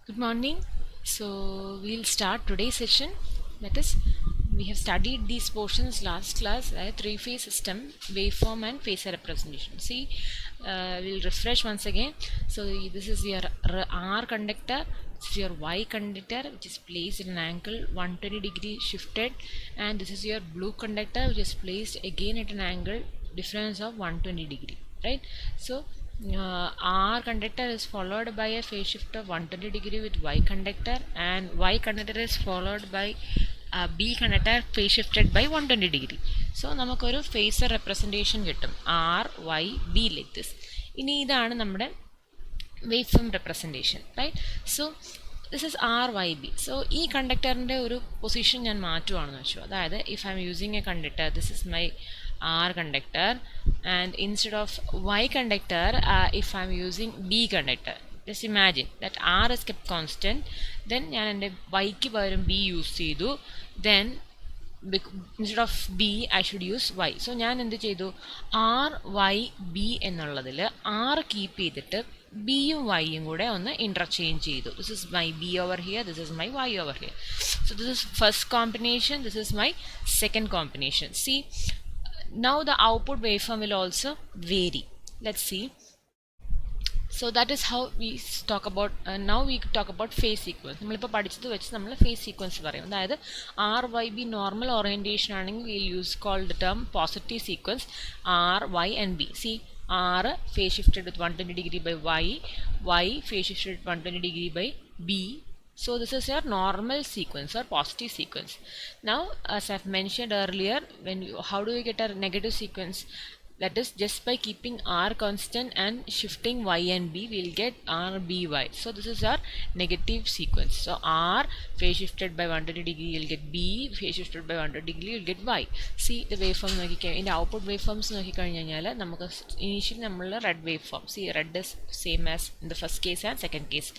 Good morning. So we'll start today's session. That is, we have studied these portions last class, three-phase system, waveform and phasor representation. See, we'll refresh once again. So this is your R conductor. This is your Y conductor, which is placed at an angle 120 degree shifted, and this is your blue conductor, which is placed again at an angle difference of 120 degree. Right. So R conductor is followed by a phase shift of 120 degree with Y conductor, and Y conductor is followed by B conductor phase shifted by 120 degree. So നമുക്കൊരു phasor representation കിട്ടും R, Y, B like this. ഇനി ഇതാണ് നമ്മുടെ waveform representation, right? So this is RYB. So ഈ കണ്ടക്ടറിൻ്റെ ഒരു position ഞാൻ മാറ്റുവാണെന്ന് വെച്ചു. അതായത് if I'm using a conductor, this is my R conductor, and instead of Y conductor, if I'm using B conductor, just imagine that R is kept constant, then ഞാൻ എൻ്റെ Yക്ക് പകരം B use ചെയ്തു, then instead of B I should use Y. So ഞാൻ എന്ത് ചെയ്തു, R Y B എന്നുള്ളതിൽ R keep ചെയ്തിട്ട് ബിയും വൈയും കൂടെ ഒന്ന് ഇൻ്റർചേഞ്ച് ചെയ്തു. This is my B over here, this is my Y over here. So this is first combination, this is my second combination. See, now the output waveform will also vary. Let's see. So that is how we talk about now we talk about phase sequence. നമ്മളിപ്പോൾ പഠിച്ചത് വെച്ച് നമ്മൾ phase sequence പറയും. അതായത് R Y B normal orientation ആണെങ്കിൽ we'll use called the term positive sequence R, Y and B. See, R phase shifted with 120 degree by Y, Y phase shifted 120 degree by B. So this is your normal sequence or positive sequence. Now, as I've mentioned earlier, how do we get a negative sequence? That is, just by keeping R constant and shifting Y and B, we'll get R, B, Y. So this is our negative sequence. So R phase shifted by 120 degree, you'll get B phase shifted by 120 degree, you'll get Y. See the waveform. In the output waveforms, initially നമ്മൾ red waveform. See, red is same as in the first case and second case.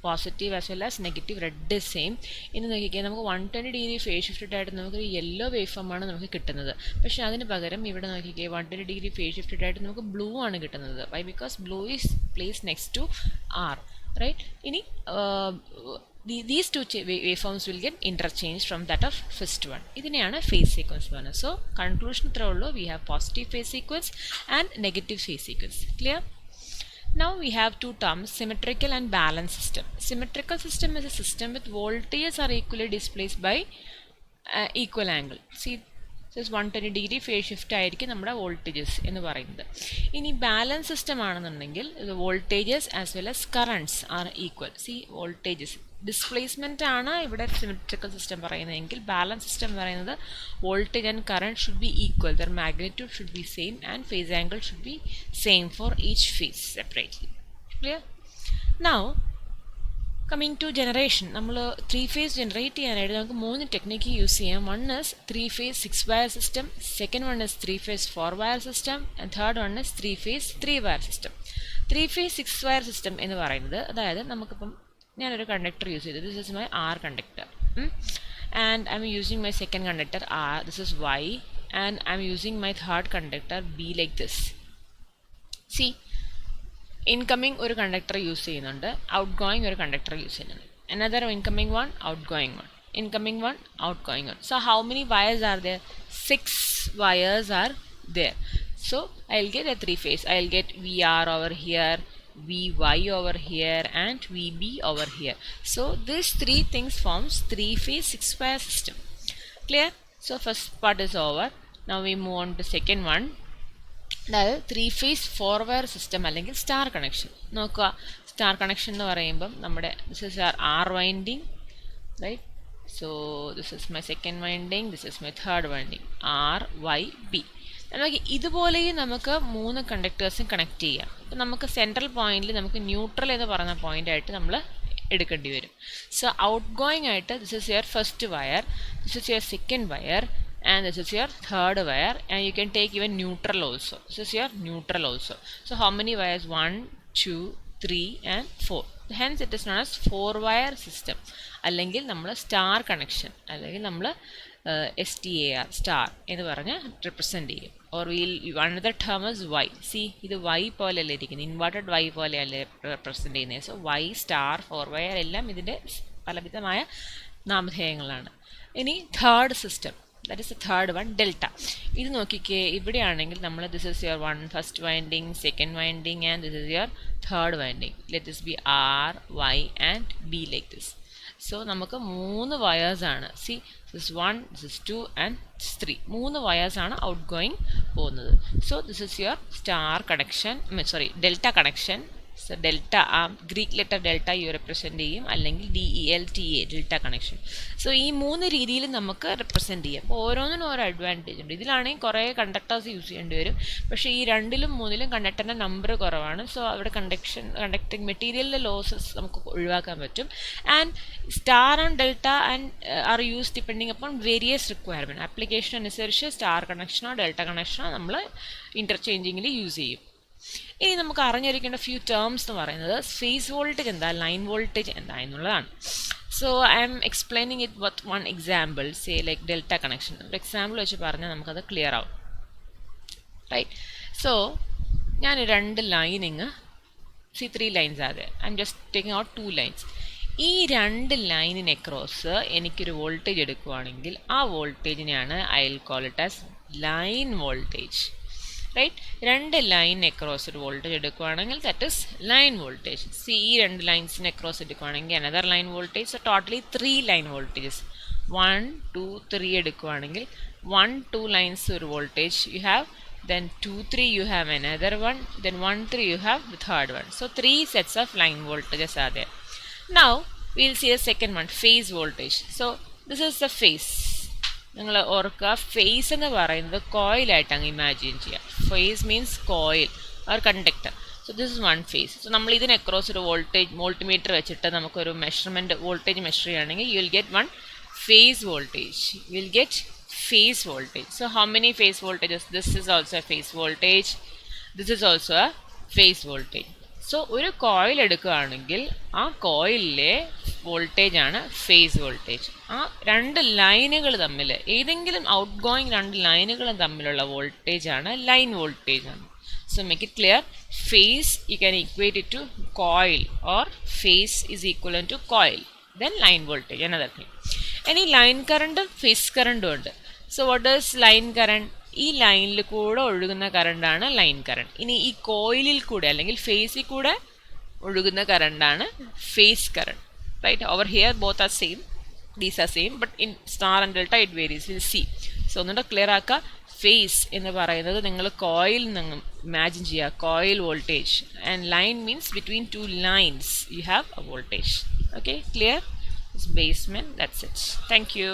Positive as well as negative, red is same. ഇനി നോക്കിക്കാൻ നമുക്ക് 120 degree phase shifted ആയിട്ട് നമുക്കൊരു yellow waveform ആണ് നമുക്ക് കിട്ടുന്നത്. പക്ഷേ അതിന് പകരം ഇവിടെ നോക്കിക്കേ 120 ഡിഗ്രി ഫേസ് ഷിഫ്റ്റഡ് ആയിട്ട് നമുക്ക് ബ്ലൂ ആണ് കിട്ടുന്നത്. Why? Because blue is place next to R, right? ഇനി these two waveforms will get interchanged from that of first one. ഇതിനെയാണ് phase sequence പറയുന്നത്. So conclusion ഇത്രേ ഉള്ളൂ. We have positive phase sequence and negative phase sequence. Clear? Now we have two terms, symmetrical and balanced system. Symmetrical system is a system with voltages are equally displaced by equal angle. See, this 120 degree phase shift ആയിരിക്കും നമ്മുടെ voltages എന്ന് പറയുന്നത്. ഇനി balance system ആണെന്നുണ്ടെങ്കിൽ voltages as well as currents are equal. See, voltages displacement ആണ് ഇവിടെ symmetrical system പറയുന്നതെങ്കിൽ balance system പറയുന്നത് voltage and current should be equal, their magnitude should be same and phase angle should be same for each phase separately. Clear? Now coming to generation, നമ്മൾ three phase generate ചെയ്യാനായിട്ട് നമുക്ക് മൂന്ന് technique use ചെയ്യാം. One is three phase 6 wire system, second one is three phase 4 wire system, and third one is three phase 3 wire system. Three phase 6 wire system എന്ന് പറയുന്നത്, അതായത് നമുക്കിപ്പം ഞാനൊരു കണ്ടക്ടർ യൂസ് ചെയ്തു. This is my R conductor, and I'm using my second conductor R, this is Y, and I'm using my third conductor B like this. See, incoming ഒരു conductor use ചെയ്യുന്നുണ്ട്, outgoing ഒരു conductor use ചെയ്യുന്നുണ്ട്. Another incoming one, out going one, incoming one, outgoing one. So how many wires are there? 6 wires are there. So I'll get a three phase. I'll get VR over here, VY over here, and VB over here. So these three things forms three phase 6 wire system. Clear? So first part is over. Now we move on to second one. അതായത് three phase 4 wire system അല്ലെങ്കിൽ star connection. നോക്കുക, star connection എന്ന് പറയുമ്പം നമ്മുടെ this is R winding, right? So this is my second winding, this is my third winding, R Y B. നമുക്ക് ഇതുപോലെയും നമുക്ക് മൂന്ന് കണ്ടക്ടേഴ്സും കണക്ട് ചെയ്യാം. അപ്പം നമുക്ക് സെൻട്രൽ പോയിന്റിൽ നമുക്ക് ന്യൂട്രൽ എന്ന് പറയുന്ന പോയിൻ്റായിട്ട് നമ്മൾ എടുക്കേണ്ടി വരും. സോ ഔട്ട് ഗോയിങ് ആയിട്ട് this is your first wire, this is your second wire, and this is your third wire, and you can take even neutral also. This is your neutral also. So how many wires? 1, 2, 3 and 4. Hence it is known as 4 wire system. അല്ലെങ്കിൽ നമ്മൾ star connection അല്ലെങ്കിൽ നമ്മൾ STAR star എന്ന് പറഞ്ഞ് represent ചെയ്യും. Or another term is Y. See, ഇത് Y പോലെയല്ലേ ഇരിക്കുന്നത്, ഇൻവേർട്ടഡ് Y പോലെയല്ലേ റെപ്രസെൻറ്റ് ചെയ്യുന്നത്. സോ Y സ്റ്റാർ ഫോർവെയർ എല്ലാം ഇതിൻ്റെ പലവിധമായ നാമധേയങ്ങളാണ്. ഇനി third system, that is the third one, delta. ഇത് നോക്കിക്കേ, ഇവിടെയാണെങ്കിൽ നമ്മൾ this is your first winding, second winding and this is your third winding. Let this be R, Y and B like this. So നമുക്ക് 3 വയേഴ്സാണ്. See, this 1, this 2 and 3. 3 വയേഴ്സാണ് out going പോകുന്നത്. So this is your star connection, delta connection. So delta, ആ Greek letter delta you represent ചെയ്യും, അല്ലെങ്കിൽ DELTA, delta connection. So ഈ 3 രീതിയിൽ നമുക്ക് റെപ്രസെൻറ്റ് ചെയ്യാം. അപ്പോൾ ഓരോന്നിനും ഓരോ അഡ്വാൻറ്റേജ് ഉണ്ട്. ഇതിലാണെങ്കിൽ കുറേ കണ്ടക്ടേഴ്സ് യൂസ് ചെയ്യേണ്ടി വരും, പക്ഷേ ഈ 2ലും 3ലും കണ്ടക്ടറിൻ്റെ നമ്പർ കുറവാണ്. സോ അവിടെ കണ്ടക്ടിങ് മെറ്റീരിയലിലെ ലോസസ് നമുക്ക് ഒഴിവാക്കാൻ പറ്റും. And star and delta are use depending upon various requirement. Application അനുസരിച്ച് സ്റ്റാർ കണക്ഷനോ ഡെൽറ്റ കണക്ഷനോ നമ്മൾ ഇൻ്റർചേഞ്ചിങ്ങിൽ യൂസ് ചെയ്യും. ഇനി നമുക്ക് അറിഞ്ഞിരിക്കേണ്ട ഫ്യൂ ടേംസ് എന്ന് പറയുന്നത് ഫേസ് വോൾട്ടേജ് എന്താ, ലൈൻ വോൾട്ടേജ് എന്താ എന്നുള്ളതാണ്. So I'm explaining it with one example, say like delta connection. ഒരു എക്സാമ്പിൾ വെച്ച് പറഞ്ഞാൽ നമുക്കത് ക്ലിയർ ആവും, റൈറ്റ്? സോ ഞാൻ 2 ലൈനിങ്, 3 ലൈൻസ് ആദ്യം, I'm just taking out 2 lines. ഈ 2 ലൈനിന് അക്രോസ് എനിക്കൊരു വോൾട്ടേജ് എടുക്കുകയാണെങ്കിൽ ആ വോൾട്ടേജിനെയാണ് I will call it as line voltage, right? 2 line across ഒരു വോൾട്ടേജ് എടുക്കുകയാണെങ്കിൽ that is line voltage. C, ഈ 2 ലൈൻസിന് അക്രോസ് എടുക്കുകയാണെങ്കിൽ another line voltage. So totally 3 line voltages, 1, 2, 3 എടുക്കുകയാണെങ്കിൽ 1, 2 ലൈൻസ് ഒരു voltage you have, then 2, 3 you have another one, then 1, 3 you have the third one. So 3 sets of line voltages are there. Now we will see the second one, phase voltage. So this is the phase. നിങ്ങൾ ഓർക്കുക, face എന്ന് പറയുന്നത് കോയിലായിട്ട് അങ്ങ് imagine ചെയ്യാം. Phase means coil or conductor. So this is one phase. So നമ്മൾ ഇതിന് across ഒരു voltmeter വെച്ചിട്ട് നമുക്കൊരു മെഷർമെൻറ്റ് വോൾട്ടേജ് മെഷർ ചെയ്യുകയാണെങ്കിൽ you will get one phase voltage. You will get phase voltage. So how many phase voltages? This is also a phase voltage. This is also a phase voltage. So ഒരു coil എടുക്കുകയാണെങ്കിൽ ആ കോയിലിലെ voltage ആണ് phase voltage. ആ 2 ലൈനുകൾ തമ്മിൽ, ഏതെങ്കിലും out going 2 ലൈനുകൾ തമ്മിലുള്ള വോൾട്ടേജ് ആണ് ലൈൻ വോൾട്ടേജ് ആണ്. So make it clear, phase you can equate it to coil, or phase is equivalent to coil, then line voltage, another thing. Any line current, phase current ഉണ്ട്. So what is line current? ഈ ലൈനിൽ കൂടെ ഒഴുകുന്ന കറണ്ടാണ് line current. ഇനി ഈ കോയിലിൽ കൂടെ അല്ലെങ്കിൽ ഫേസിൽ കൂടെ ഒഴുകുന്ന കറണ്ടാണ് phase current, right? Over here both are same, these are same, but in star and delta it varies, will see. So ഒന്നുകൂടെ ക്ലിയർ ആക്കുക, ഫേസ് എന്ന് പറയുന്നത് നിങ്ങൾ കോയിൽ നിന്ന് ഇമാജിൻ ചെയ്യുക, coil voltage, and line means between 2 lines you have a voltage. Okay, clear? It's basement, that's it. Thank you.